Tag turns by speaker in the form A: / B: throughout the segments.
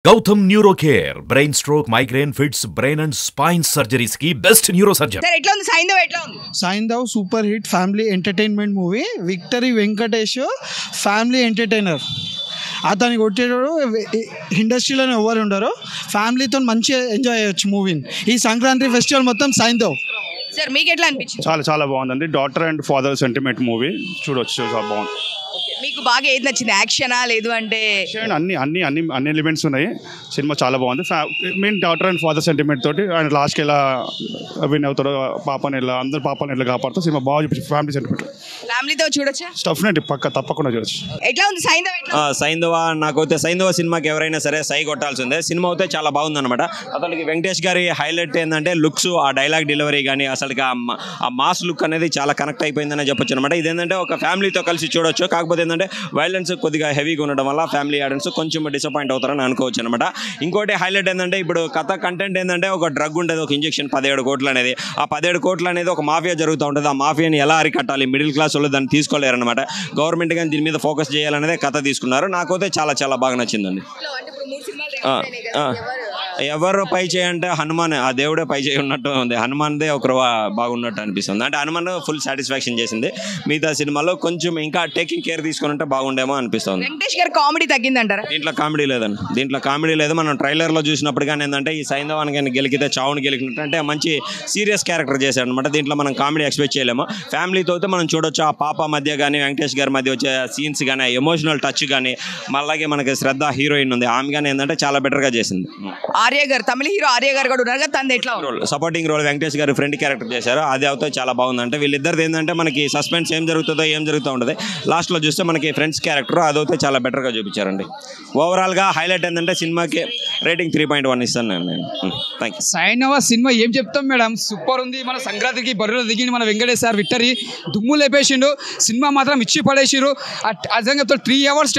A: Gautam Neurocare, brain stroke, migraine, fits, brain and spine surgeries की best neurosurgeon.
B: సరే ఎట్లా ఉంది సైంధవ్ ఎట్లా ఉంది?
C: Saindhav super hit family entertainment movie. Victory Venkatesh family entertainer. అతన్ని కొట్టేటోడు ఇండస్ట్రీలోనే ఎవరు ఉండరు. ఫ్యామిలీతో మంచిగా ఎంజాయ్ చేయొచ్చు మూవీని. ఈ సంక్రాంతి ఫెస్టివల్ మొత్తం సైంధవ్.
B: సార్ మీకు ఎట్లా అనిపించింది?
D: చాలా బాగుందండి. Daughter and father sentiment movie చూడొచ్చు, చాలా బాగుంది.
B: మీకు బాగా ఏది నచ్చింది? యాక్షనా లేదు అంటే
D: అన్ని ఎలిమెంట్స్ ఉన్నాయి. సినిమా చాలా బాగుంది. Main daughter and father sentiment తోటి ఆయన లాస్ట్కి ఎలా విన్ అవుతాడో, పాపని ఎలా కాపాడుతాడు. సినిమా బాగా చూపించి ఫ్యామిలీ సెంటిమెంట్.
B: ఫ్యామిలీతో చూడొచ్చా?
D: డెఫినెట్లీ తప్పకుండా చూడొచ్చు.
B: ఎట్లా ఉంది సైంధవ్?
E: సైంధవ నాకైతే సైంధవ సినిమాకి ఎవరైనా సరే సై కొట్టాల్సిందే. సినిమా అయితే చాలా బాగుంది అనమాట. అసలుకి వెంకటేష్ గారి హైలైట్ ఏంటంటే లుక్స్, ఆ డైలాగ్ డెలివరీ కానీ అసలుకి ఆ మాస్ లుక్ అనేది చాలా కనెక్ట్ అయిపోయిందని చెప్పొచ్చు అనమాట. ఇదేంటంటే ఒక ఫ్యామిలీతో కలిసి చూడొచ్చు. కాకపోతే ఏంటంటే వైలెన్స్ కొద్దిగా హెవీగా ఉండడం వల్ల ఫ్యామిలీ ఆడియన్స్ కొంచెం డిసప్పాయింట్ అవుతారని అనుకోవచ్చు అనమాట. ఇంకోటి హైలైట్ ఏంటంటే ఇప్పుడు కథ కంటెంట్ ఏంటంటే ఒక డ్రగ్ ఉంటుంది, ఒక ఇంజెక్షన్ 17 కోట్లు అనేది. ఆ 17 కోట్లు అనేది ఒక మాఫియా జరుగుతూ ఉంటుంది. ఆ మాఫియాని ఎలా అరికట్టాలి, మిడిల్ క్లాస్ వాళ్ళు దాన్ని తీసుకోలేరనమాట. గవర్నమెంట్ కానీ దీని మీద ఫోకస్ చేయాలనేదే కథ తీసుకున్నారు. నాకైతే చాలా బాగా నచ్చిందండి. ఎవరు పై చేయంటే హనుమాన్, ఆ దేవుడే పై చేయి ఉన్నట్టు ఉంది. హనుమాన్దే ఒకరు బాగున్నట్టు అనిపిస్తుంది. అంటే హనుమాన్ ఫుల్ సాటిస్ఫాక్షన్ చేసింది. మిగతా సినిమాలో కొంచెం ఇంకా టేకింగ్ కేర్ తీసుకుని ఉంటే బాగుండేమో అనిపిస్తుంది.
B: వెంకటేష్ గారు కామెడీ తగ్గిందంటారా?
E: దీంట్లో కామెడీ లేదండి. దీంట్లో కామెడీ లేదు. మనం ట్రైలర్లో చూసినప్పుడు కానీ ఏంటంటే ఈ సైంధవానికి గెలికితే చావుని గెలికినట్టు అంటే మంచి సీరియస్ క్యారెక్టర్ చేశాడు అనమాట. దీంట్లో మనం కామెడీ ఎక్స్పెక్ట్ చేయలేము. ఫ్యామిలీతో అయితే మనం చూడొచ్చు. ఆ పాప మధ్య కానీ వెంకటేష్ గారి మధ్య వచ్చే సీన్స్ కానీ, ఎమోషనల్ టచ్ కానీ, అలాగే మనకి శ్రద్ధ హీరోయిన్ ఉంది, ఆమె కానీ ఏంటంటే చాలా బెటర్గా చేసింది.
B: ఆర్య గారు, తమిళ హీరో ఆర్య గారు కూడా ఉన్నారు కదా, తనది ఎట్లా
E: రోల్ సపోర్టింగ్ రోల్ వెంకటేష్ గారు ఫ్రెండ్ క్యారెక్టర్ చేశారు. అది అయితే చాలా బాగుంది. అంటే వీళ్ళిద్దరిది ఏంటంటే మనకి సస్పెన్స్ ఏం జరుగుతుందో ఉంటుంది. లాస్ట్లో చూస్తే మనకి ఫ్రెండ్స్ క్యారెక్టర్ అదైతే చాలా బెటర్గా చూపించారండి. ఓవరాల్గా హైలైట్ ఏంటంటే సినిమాకి రేటింగ్ 3.1 ఇస్తాను నేను. Thank you.
F: సైంధవ సినిమా ఏం చెప్తాం మేడం, సూపర్ ఉంది. మన సంక్రాంతికి బరువులో దిగింది మన వెంకటేష్ సార్. విక్టరీ దుమ్ము లేపేసిండు. సినిమా మాత్రం ఇచ్చి పడేసిరు. అర్థం చెప్తారు 3 అవర్స్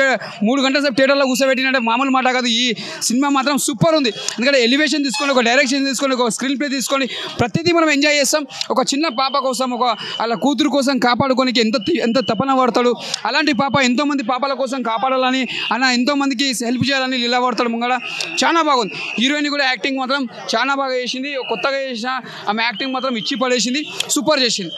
F: 3 గంటల సేపు థియేటర్లో కూర్చోబెట్టినంటే మామూలు మాట కాదు. ఈ సినిమా మాత్రం సూపర్ ఉంది. ఎందుకంటే ఎలివేషన్ తీసుకొని, ఒక డైరెక్షన్ తీసుకొని, ఒక స్క్రీన్ ప్లే తీసుకొని ప్రతిదీ మనం ఎంజాయ్ చేస్తాం. ఒక చిన్న పాప కోసం, ఒక వాళ్ళ కూతురు కోసం కాపాడుకోనికి ఎంత తపన పడతాడు. అలాంటి పాప ఎంతోమంది పాపల కోసం కాపాడాలని, ఎంతోమందికి హెల్ప్ చేయాలని లీలా పడతాడు ముంగడ. చాలా బాగుంది. హీరోయిన్ కూడా యాక్టింగ్ మాత్రం చాలా బాగా చేసింది. కొత్తగా చేసిన ఆమె యాక్టింగ్ మాత్రం ఇచ్చి పడేసింది. సూపర్ చేసింది.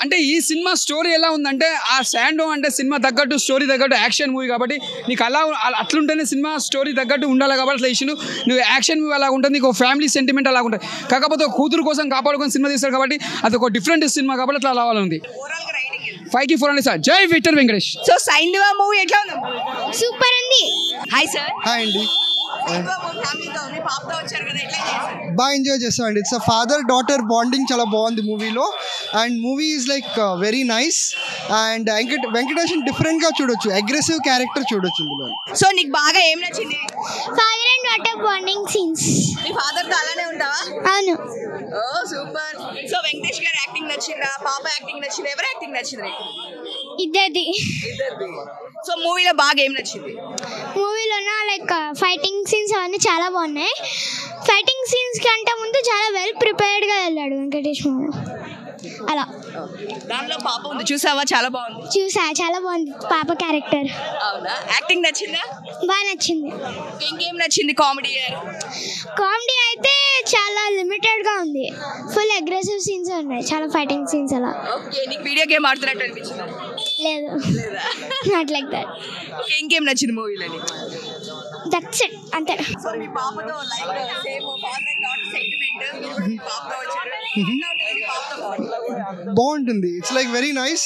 F: అంటే ఈ సినిమా స్టోరీ ఎలా ఉందంటే, ఆ శాండో అంటే సినిమా తగ్గట్టు, స్టోరీ తగ్గట్టు యాక్షన్ మూవీ కాబట్టి నీకు అట్లుంటేనే సినిమా స్టోరీ తగ్గట్టు ఉండాలి కాబట్టి అట్లా ఇచ్చిండు. నువ్వు యాక్షన్ మూవీ అలా ఉంటుంది, నీకు ఫ్యామిలీ సెంటిమెంట్ అలా ఉంటుంది. కాకపోతే కూతురు కోసం కాపాడుకొని సినిమా తీస్తారు కాబట్టి అది ఒక డిఫరెంట్ సినిమా కాబట్టి అట్లా రావాలని 5కి 4 అండి సార్. జై విక్టర్ వెంకటేష్.
B: సో సైంధవ మూవీ ఎట్లా ఉంది?
G: సూపర్ ఉంది.
B: Hi sir.
C: హాయ్ అండి. బాగా ఎంజాయ్ చేస్తామండి. ఇట్స్ ఫాదర్ డాటర్ బాండింగ్ చాలా బాగుంది మూవీలో. And movie is like very nice. And Venkatesh డిఫరెంట్గా చూడొచ్చు, అగ్రెసివ్ క్యారెక్టర్ చూడొచ్చు ఇందులో.
B: సో నీకు బాగా ఏం నచ్చింది?
G: Father and daughter bonding scenes.
B: Me father తో అలానే ఉంటావా?
G: అవును.
B: ఓ సూపర్. సో వెంకటేష్ గారి యాక్టింగ్ నచ్చిందా, పాప యాక్టింగ్ నచ్చిందా, ఎవరి యాక్టింగ్ నచ్చింది?
G: ఇద్దరిది.
B: సో మూవీలో బాగా ఏం నచ్చింది?
G: మూవీలోన లైక్ ఫైటింగ్ సీన్స్ అవన్నీ చాలా బాగున్నాయి. ఫైటింగ్ సీన్స్ కంటే ముందు చాలా వెల్ ప్రిపేర్డ్గా వెళ్ళాడు వెంకటేష్ మూవీ. అలా
B: దానిలో పాప ఉంది, చూసావా? చాలా బాగుంది.
G: చూసా, చాలా బాగుంది పాప క్యారెక్టర్.
B: అవునా? యాక్టింగ్ నచ్చిందా?
G: బాగా నచ్చింది.
B: ఇంకేం నచ్చింది? కామెడీ
G: కామెడీ అయితే చాలా లిమిటెడ్గా ఉంది. ఫుల్ అగ్రెసివ్ సీన్స్ ఉన్నాయి, చాలా ఫైటింగ్ సీన్స్ అలా.
B: ఓకే. నీకు వీడియో గేమ్ ఆడుతున్నట్టు అనిపించిందా?
G: లేదు, నాట్ లైక్ దట్.
B: ఓకే. ఇంకేం నచ్చింది మూవీలో?
G: దట్స్ ఇట్, అంతే.
B: సో మీ పాపతో like same father and daughter sentiment పాపతో వచ్చారు.
C: బాగుంటుంది. It's like very nice.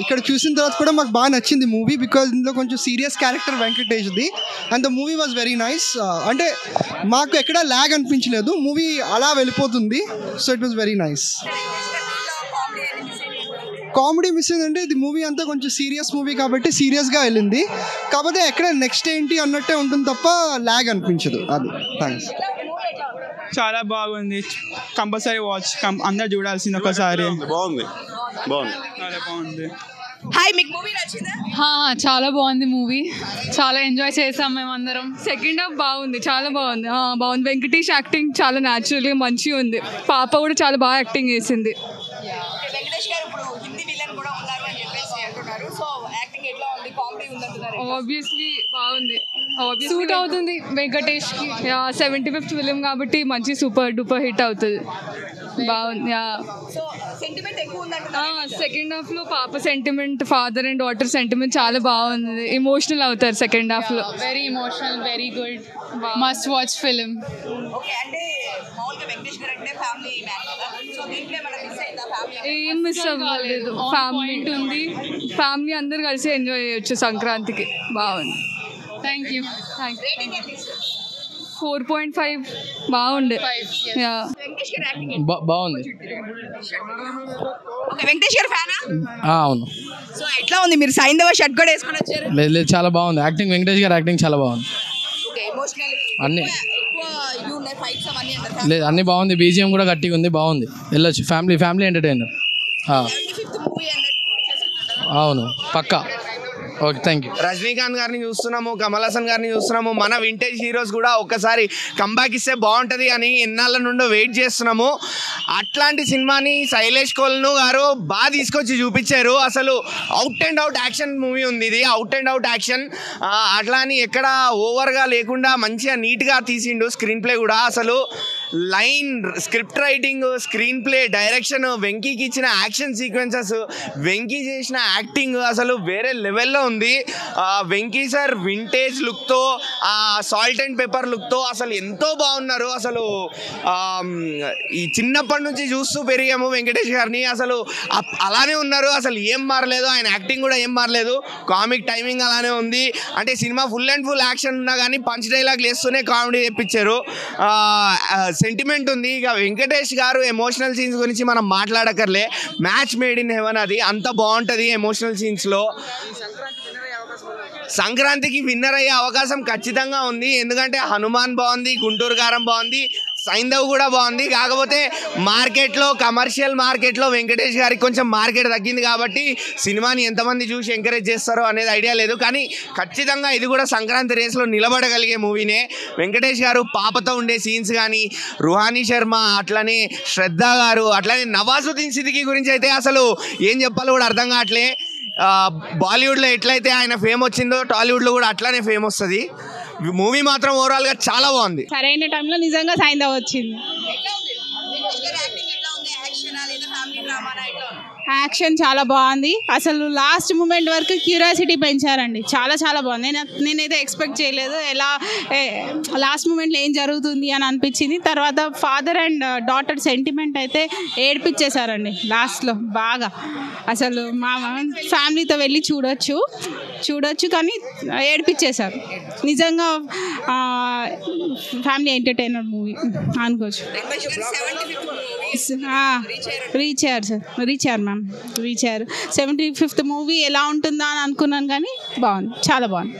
C: ఇక్కడ చూసిన తర్వాత కూడా మాకు బాగా నచ్చింది మూవీ, బికాజ్ ఇందులో కొంచెం సీరియస్ క్యారెక్టర్ వెంకటేష్ది. And the movie was very nice. అంటే మాకు ఎక్కడ ల్యాగ్ అనిపించలేదు, మూవీ అలా వెళ్ళిపోతుంది. So it was very nice. Comedy miss అయిందంటే ఇది మూవీ అంతా కొంచెం సీరియస్ మూవీ కాబట్టి సీరియస్గా వెళ్ళింది. కాకపోతే ఎక్కడ నెక్స్ట్ ఏంటి అన్నట్టే ఉంటుంది తప్ప ల్యాగ్ అనిపించదు. అది. థ్యాంక్స్.
F: చాలా బాగుంది. కంపల్సరీ వాచ్, అందరు చూడాల్సింది ఒకసారి.
D: బాగుంది.
F: చాలా బాగుంది.
B: హాయ్, మీకు మూవీ నచ్చిందా?
H: చాలా బాగుంది మూవీ. చాలా ఎంజాయ్ చేసాం మేమందరం. సెకండ్ హాఫ్ బాగుంది, చాలా బాగుంది. బాగుంది. వెంకటేష్ యాక్టింగ్ చాలా న్యాచురల్గా మంచిగా ఉంది. పాప కూడా చాలా బాగా యాక్టింగ్ చేసింది.
B: వెంకటేష్ గారు ఇప్పుడు హిందీ విలన్ కూడా ఉన్నారు అని చెప్పేసి అంటున్నారు. సో యాక్టింగ్ ఎట్లా ఉంది? కామెడీ ఉందంటున్నారు.
H: ఆబ్వియస్లీ బాగుంది, సూట్ అవుతుంది వెంకటేష్కి. 75th ఫిలిం కాబట్టి మంచి సూపర్ డూపర్ హిట్ అవుతుంది. బాగుంది. సెకండ్ హాఫ్ లో పాప sentiment, father and daughter sentiment చాలా బాగుంది. ఎమోషనల్ అవుతారు సెకండ్ హాఫ్ లో. Very emotional, very good, must watch film. ఏం మిస్ అవ్వలేదు. ఫ్యామిలీ ఉంది, ఫ్యామిలీ అందరు కలిసి ఎంజాయ్ చేయొచ్చు సంక్రాంతికి. బాగుంది. Thank you. 4.5 బాగుంది.
I: బాగుంది.
B: వెంకటేష్ గారు ఫ్యానా?
I: అవును.
B: సో ఎట్లా ఉంది? మీరు సైంధవ షర్ట్ కూడా వేసుకొని వచ్చారు.
I: లేదు, చాలా బాగుంది యాక్టింగ్. వెంకటేష్ గారు యాక్టింగ్ చాలా బాగుంది. అన్ని లేదు, అన్ని బాగుంది. బీజిఎం కూడా గట్టిగా ఉంది, బాగుంది. వెళ్ళొచ్చు, ఫ్యామిలీ ఎంటర్టైనర్. అవును, పక్కా. Okay, thank you.
J: రజనీకాంత్ గారిని చూస్తున్నాము, కమల్ హాసన్ గారిని చూస్తున్నాము. మన వింటేజ్ హీరోస్ కూడా ఒక్కసారి కంబ్యాక్ ఇస్తే బాగుంటుంది అని ఎన్నాళ్ళ నుండో వెయిట్ చేస్తున్నాము. అట్లాంటి సినిమాని శైలేష్ కోల్ను గారు బాగా తీసుకొచ్చి చూపించారు. అసలు out and out action movie ఉంది ఇది. అవుట్ అండ్ అవుట్ యాక్షన్, అట్లా అని ఎక్కడ ఓవర్గా లేకుండా మంచిగా నీట్గా తీసిండు. స్క్రీన్ ప్లే కూడా అసలు line, script writing, screenplay, direction, వెంకీకి ఇచ్చిన యాక్షన్ సీక్వెన్సెస్, వెంకీ చేసిన యాక్టింగ్ అసలు వేరే లెవెల్లో ఉంది. వెంకీ సార్ వింటేజ్ లుక్తో, సాల్ట్ అండ్ పెప్పర్ లుక్తో అసలు ఎంతో బాగున్నారు. అసలు ఈ చిన్నప్పటి నుంచి చూస్తూ పెరిగాము వెంకటేష్ గారిని. అసలు అలానే ఉన్నారు, అసలు ఏం మారలేదు. ఆయన యాక్టింగ్ కూడా ఏం మారలేదు. కామిక్ టైమింగ్ అలానే ఉంది. అంటే cinema full and full action ఉన్నా కానీ పంచ్ డైలాగ్ వేస్తూనే కామెడీ తెప్పించారు. సెంటిమెంట్ ఉంది. ఇక వెంకటేష్ గారు ఎమోషనల్ సీన్స్ గురించి మనం మాట్లాడకర్లే. మ్యాచ్ మేడ్ ఇన్ హెవెన్, అది అంత బాగుంటుంది ఎమోషనల్ సీన్స్లో. సంక్రాంతికి విన్నర్ అయ్యే అవకాశం ఖచ్చితంగా ఉంది. ఎందుకంటే హనుమాన్ బాగుంది, గుంటూరు కారం బాగుంది, సైంధవ్ కూడా బాగుంది. కాకపోతే మార్కెట్లో, కమర్షియల్ మార్కెట్లో వెంకటేష్ గారికి కొంచెం మార్కెట్ తగ్గింది కాబట్టి సినిమాని ఎంతమంది చూసి ఎంకరేజ్ చేస్తారో అనేది ఐడియా లేదు. కానీ ఖచ్చితంగా ఇది కూడా సంక్రాంతి రేస్లో నిలబడగలిగే మూవీనే. వెంకటేష్ గారు పాపతో ఉండే సీన్స్ కానీ, రుహానీ శర్మ, అట్లనే శ్రద్ధ గారు, అట్లనే నవాజుద్దీన్ సిద్దికీ గురించి అయితే అసలు ఏం చెప్పాలో కూడా అర్థం కావట్లే. బాలీవుడ్లో ఎట్లయితే ఆయన ఫేమ్ వచ్చిందో టాలీవుడ్లో కూడా అట్లానే ఫేమ్ వస్తుంది. మూవీ మాత్రం ఓవరాల్గా చాలా బాగుంది.
K: సరైన టైంలో నిజంగా సైంధవ్ వచ్చింది. యాక్షన్ చాలా బాగుంది. అసలు లాస్ట్ మూమెంట్ వరకు క్యూరియాసిటీ పెంచారండి. చాలా చాలా బాగుంది. నేనైతే ఎక్స్పెక్ట్ చేయలేదు ఎలా లాస్ట్ మూమెంట్లో ఏం జరుగుతుంది అని అనిపించింది. తర్వాత ఫాదర్ అండ్ డాటర్ సెంటిమెంట్ అయితే ఏడిపించేశారండి లాస్ట్లో బాగా. అసలు మా ఫ్యామిలీతో వెళ్ళి చూడొచ్చు కానీ ఏడిపించేశారు. నిజంగా ఫ్యామిలీ ఎంటర్టైనర్ మూవీ అనుకోవచ్చు. రీచ్ అయ్యారు మ్యామ్, రీచ్ అయ్యారు. 75th మూవీ ఎలా ఉంటుందా అని అనుకున్నాను కానీ బాగుంది, చాలా బాగుంది.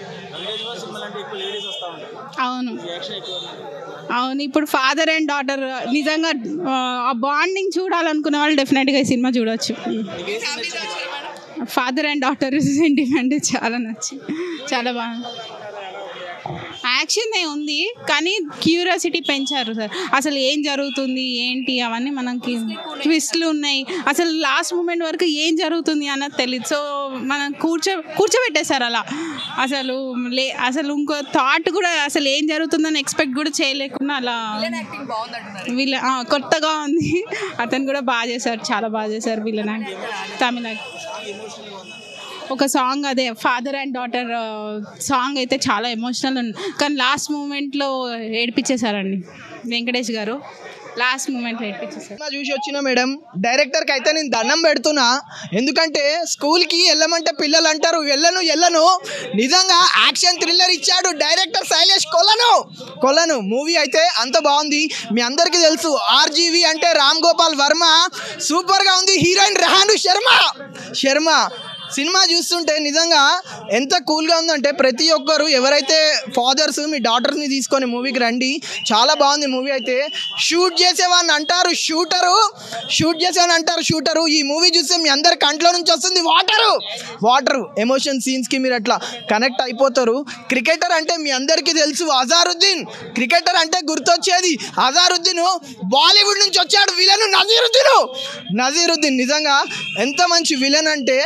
K: అవును, ఇప్పుడు ఫాదర్ అండ్ డాటర్ నిజంగా ఆ బాండింగ్ చూడాలనుకునే వాళ్ళు డెఫినెట్గా ఈ సినిమా చూడవచ్చు. ఫాదర్ అండ్ డాటర్ సెంటిమెంట్ చాలా నచ్చింది, చాలా బాగుంది. యాక్షన్ ఉంది కానీ క్యూరియాసిటీ పెంచారు సార్. అసలు ఏం జరుగుతుంది ఏంటి అవన్నీ మనకి ట్విస్ట్లు ఉన్నాయి. అసలు లాస్ట్ మూమెంట్ వరకు ఏం జరుగుతుంది అన్నది తెలియదు. సో మనం కూర్చోబెట్టేశారు అలా. అసలు ఇంకో థాట్ కూడా అసలు ఏం జరుగుతుందని ఎక్స్పెక్ట్ కూడా చేయలేకుండా అలా. వీళ్ళ కొత్తగా ఉంది, అతను కూడా బాగా చేశారు, చాలా బాగా చేశారు. వీళ్ళని తమిళ ఒక సాంగ్, అదే ఫాదర్ అండ్ డాటర్ సాంగ్ అయితే చాలా ఎమోషనల్ ఉంది. కానీ లాస్ట్ మూమెంట్లో ఏడిపించేశారండి వెంకటేష్ గారు. లాస్ట్ మూమెంట్లో ఏడిపించేశారు.
L: చూసి వచ్చిన మేడం, డైరెక్టర్కి అయితే నేను దండం పెడుతున్నా. ఎందుకంటే స్కూల్కి వెళ్ళమంటే పిల్లలు అంటారు వెళ్ళను. నిజంగా యాక్షన్ థ్రిల్లర్ ఇచ్చాడు డైరెక్టర్ శైలేష్ కొలను. మూవీ అయితే అంత బాగుంది. మీ అందరికీ తెలుసు ఆర్జీవి అంటే రామ్ గోపాల్ వర్మ, సూపర్గా ఉంది. హీరోయిన్ రెహాను శర్మ. సినిమా చూస్తుంటే నిజంగా ఎంత కూల్గా ఉందంటే ప్రతి ఒక్కరు ఎవరైతే ఫాదర్స్ మీ డాటర్స్ని తీసుకొని మూవీకి రండి. చాలా బాగుంది మూవీ అయితే. షూట్ చేసేవాడిని అంటారు షూటరు. ఈ మూవీ చూస్తే మీ అందరి కంట్లో నుంచి వస్తుంది వాటరు. ఎమోషన్ సీన్స్కి మీరు అట్లా కనెక్ట్ అయిపోతారు. క్రికెటర్ అంటే మీ అందరికీ తెలుసు అజారుద్దీన్. క్రికెటర్ అంటే గుర్తొచ్చేది అజారుద్దీన్. బాలీవుడ్ నుంచి వచ్చాడు విలన్ నజీరుద్దీన్. నిజంగా ఎంత మంచి విలన్ అంటే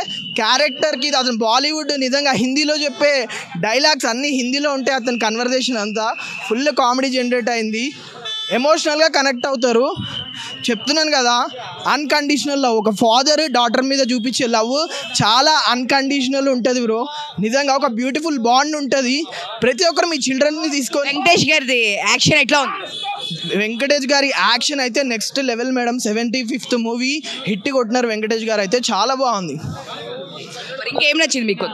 L: క్యారెక్టర్కి అతను బాలీవుడ్ నిజంగా హిందీలో చెప్పే డైలాగ్స్ అన్నీ హిందీలో ఉంటే అతని కన్వర్జేషన్ అంతా ఫుల్ కామెడీ జనరేట్ అయింది. ఎమోషనల్గా కనెక్ట్ అవుతారు. చెప్తున్నాను కదా, అన్కండిషనల్ లవ్, ఒక ఫాదర్ డాటర్ మీద చూపించే లవ్ చాలా అన్కండిషనల్ ఉంటుంది బ్రో. నిజంగా ఒక బ్యూటిఫుల్ బాండ్ ఉంటుంది. ప్రతి ఒక్కరు మీ చిల్డ్రన్ని తీసుకొని.
B: వెంకటేష్ గారిది యాక్షన్ ఎట్లా ఉంది?
L: వెంకటేష్ గారి యాక్షన్ అయితే next level madam. 75th movie hit కొట్టినారు వెంకటేష్ గారు అయితే, చాలా బాగుంది.
B: ఇంకేం నచ్చింది మీకు?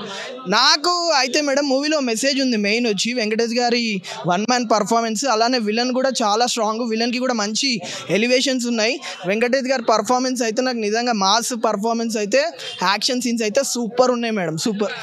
L: నాకు అయితే మేడం మూవీలో మెసేజ్ ఉంది. మెయిన్ వచ్చి వెంకటేష్ గారి వన్ మ్యాన్ పర్ఫార్మెన్స్, అలానే విలన్ కూడా చాలా స్ట్రాంగ్, విలన్కి కూడా మంచి ఎలివేషన్స్ ఉన్నాయి. వెంకటేష్ గారి పర్ఫార్మెన్స్ అయితే నాకు నిజంగా మాస్ పర్ఫార్మెన్స్ అయితే, యాక్షన్ సీన్స్ అయితే సూపర్ ఉన్నాయి మేడం, సూపర్.